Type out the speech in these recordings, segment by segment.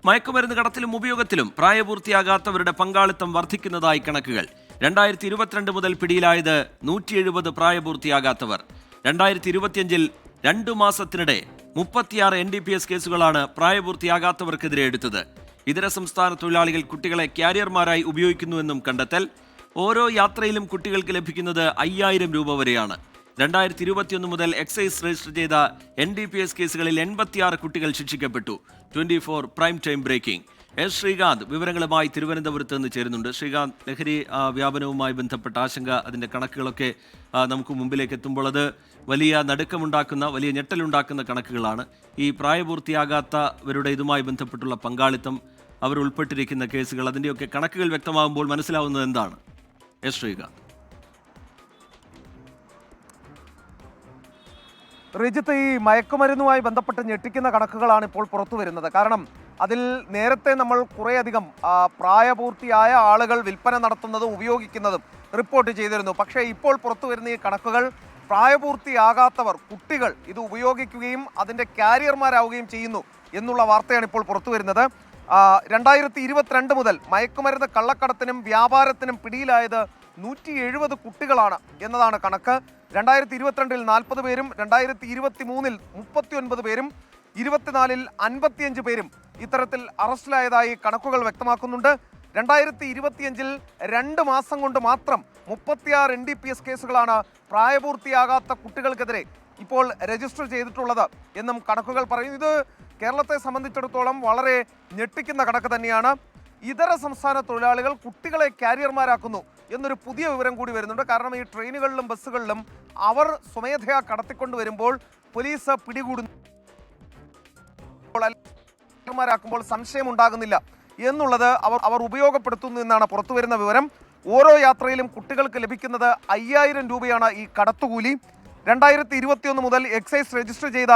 മയക്കുമരുന്ന് കടത്തിലും ഉപയോഗത്തിലും പ്രായപൂർത്തിയാകാത്തവരുടെ പങ്കാളിത്തം വർദ്ധിക്കുന്നതായി കണക്കുകൾ. 2022 മുതൽ പിടിയിലായത് 170 പ്രായപൂർത്തിയാകാത്തവർ. 2025 2 മാസത്തിനിടെ 36 NDPS കേസുകളാണ് പ്രായപൂർത്തിയാകാത്തവർക്കെതിരെ എടുത്തത്. ഇതര സംസ്ഥാന തൊഴിലാളികൾ കുട്ടികളെ ക്യാരിയർമാരായി ഉപയോഗിക്കുന്നുവെന്നും കണ്ടെത്തൽ. ഓരോ യാത്രയിലും കുട്ടികൾക്ക് ലഭിക്കുന്നത് 5000 രൂപ വരെയാണ്. 2021 മുതൽ എക്സൈസ് രജിസ്റ്റർ ചെയ്ത NDPS കേസുകളിൽ 86 കുട്ടികൾ ശിക്ഷിക്കപ്പെട്ടു. 24 prime time breaking. S Sreekanth വിവരങ്ങളുമായി തിരുവനന്തപുരത്ത് നിന്ന് ചേരുന്നുണ്ട്. ശ്രീകാന്ത്, ലഹരി വ്യാപനവുമായി ബന്ധപ്പെട്ട ആശങ്ക, അതിൻ്റെ കണക്കുകളൊക്കെ നമുക്ക് മുമ്പിലേക്ക് എത്തുമ്പോൾ അത് വലിയ നടുക്കമുണ്ടാക്കുന്ന, വലിയ ഞെട്ടലുണ്ടാക്കുന്ന കണക്കുകളാണ്. ഈ പ്രായപൂർത്തിയാകാത്തവരുടെ ഇതുമായി ബന്ധപ്പെട്ടുള്ള പങ്കാളിത്തം, അവർ ഉൾപ്പെട്ടിരിക്കുന്ന കേസുകൾ, അതിൻ്റെയൊക്കെ കണക്കുകൾ വ്യക്തമാകുമ്പോൾ മനസ്സിലാവുന്നത് എന്താണ്? എസ് ശ്രീകാന്ത്. റിജിത്ത്, ഈ മയക്കുമരുന്നുമായി ബന്ധപ്പെട്ട് ഞെട്ടിക്കുന്ന കണക്കുകളാണ് ഇപ്പോൾ പുറത്തു വരുന്നത്. കാരണം അതിൽ നേരത്തെ നമ്മൾ കുറേയധികം പ്രായപൂർത്തിയായ ആളുകൾ വിൽപ്പന നടത്തുന്നതും ഉപയോഗിക്കുന്നതും റിപ്പോർട്ട് ചെയ്തിരുന്നു. പക്ഷേ ഇപ്പോൾ പുറത്തു വരുന്ന ഈ കണക്കുകൾ പ്രായപൂർത്തിയാകാത്തവർ, കുട്ടികൾ ഇത് ഉപയോഗിക്കുകയും അതിൻ്റെ ക്യാരിയർമാരാവുകയും ചെയ്യുന്നു എന്നുള്ള വാർത്തയാണ് ഇപ്പോൾ പുറത്തു വരുന്നത്. 2022 മുതൽ മയക്കുമരുന്ന് കള്ളക്കടത്തിനും വ്യാപാരത്തിനും പിടിയിലായത് 170 കുട്ടികളാണ് എന്നതാണ് കണക്ക്. 2022 40 പേരും 2023 39 പേരും 24 55 പേരും ഇത്തരത്തിൽ അറസ്റ്റിലായതായി കണക്കുകൾ വ്യക്തമാക്കുന്നുണ്ട്. 2025 2 മാസം കൊണ്ട് മാത്രം 36 NDPS കേസുകളാണ് പ്രായപൂർത്തിയാകാത്ത കുട്ടികൾക്കെതിരെ ഇപ്പോൾ രജിസ്റ്റർ ചെയ്തിട്ടുള്ളത് എന്നും കണക്കുകൾ പറയുന്നു. ഇത് കേരളത്തെ സംബന്ധിച്ചിടത്തോളം വളരെ ഞെട്ടിക്കുന്ന കണക്ക് തന്നെയാണ്. ഇതര സംസ്ഥാന തൊഴിലാളികൾ കുട്ടികളെ ക്യാരിയർമാരാക്കുന്നു എന്നൊരു പുതിയ വിവരം കൂടി വരുന്നുണ്ട്. കാരണം ഈ ട്രെയിനുകളിലും ബസ്സുകളിലും അവർ സ്വമേധയാ കടത്തിക്കൊണ്ട് വരുമ്പോൾ പോലീസ് പിടികൂടുന്നു, സംശയം ഉണ്ടാകുന്നില്ല എന്നുള്ളത് അവർ ഉപയോഗപ്പെടുത്തുന്നു എന്നാണ് പുറത്തു വരുന്ന വിവരം. ഓരോ യാത്രയിലും കുട്ടികൾക്ക് ലഭിക്കുന്നത് 5000 രൂപയാണ് ഈ കടത്തുകൂലി. 2021 മുതൽ എക്സൈസ് രജിസ്റ്റർ ചെയ്ത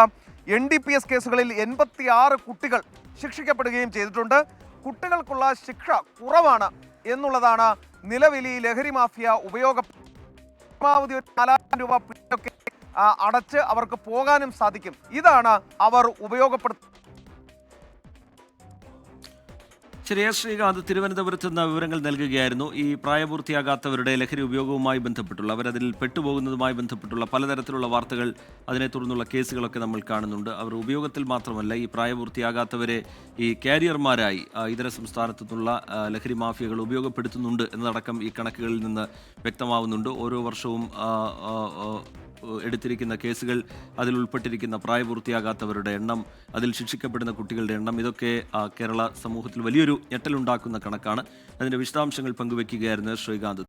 NDPS കേസുകളിൽ 86 കുട്ടികൾ ശിക്ഷിക്കപ്പെടുകയും ചെയ്തിട്ടുണ്ട്. കുട്ടികൾക്കുള്ള ശിക്ഷ കുറവാണ് എന്നുള്ളതാണ് നിലവിൽ ഈ ലഹരി മാഫിയ പരമാവധി 4000 രൂപ പിഴയൊക്കെ അടച്ച് അവർക്ക് പോകാനും സാധിക്കും. ഇതാണ് അവർ ഉപയോഗപ്പെടുത്തുന്നത്. ശരിയാ ശ്രീകാന്ത്, തിരുവനന്തപുരത്ത് നിന്ന് വിവരങ്ങൾ നൽകുകയായിരുന്നു. ഈ പ്രായപൂർത്തിയാകാത്തവരുടെ ലഹരി ഉപയോഗവുമായി ബന്ധപ്പെട്ടുള്ള, അവരതിൽ പെട്ടുപോകുന്നതുമായി ബന്ധപ്പെട്ടുള്ള പലതരത്തിലുള്ള വാർത്തകൾ, അതിനെ തുടർന്നുള്ള കേസുകളൊക്കെ നമ്മൾ കാണുന്നുണ്ട്. അവർ ഉപയോഗത്തിൽ മാത്രമല്ല, ഈ പ്രായപൂർത്തിയാകാത്തവരെ ഈ ക്യാരിയർമാരായി ഇതര സംസ്ഥാനത്തു നിന്നുള്ള ലഹരി മാഫിയകൾ ഉപയോഗപ്പെടുത്തുന്നുണ്ട് എന്നതടക്കം ഈ കണക്കുകളിൽ നിന്ന് വ്യക്തമാവുന്നുണ്ട്. ഓരോ വർഷവും എടുത്തിരിക്കുന്ന കേസുകൾ, അതിൽ ഉൾപ്പെട്ടിരിക്കുന്ന പ്രായപൂർത്തിയാകാത്തവരുടെ എണ്ണം, അതിൽ ശിക്ഷിക്കപ്പെടുന്ന കുട്ടികളുടെ എണ്ണം, ഇതൊക്കെ കേരള സമൂഹത്തിൽ വലിയൊരു ഞെട്ടലുണ്ടാക്കുന്ന കണക്കാണ്. അതിൻ്റെ വിശദാംശങ്ങൾ പങ്കുവയ്ക്കുകയായിരുന്നു ശ്രീകാന്ത്.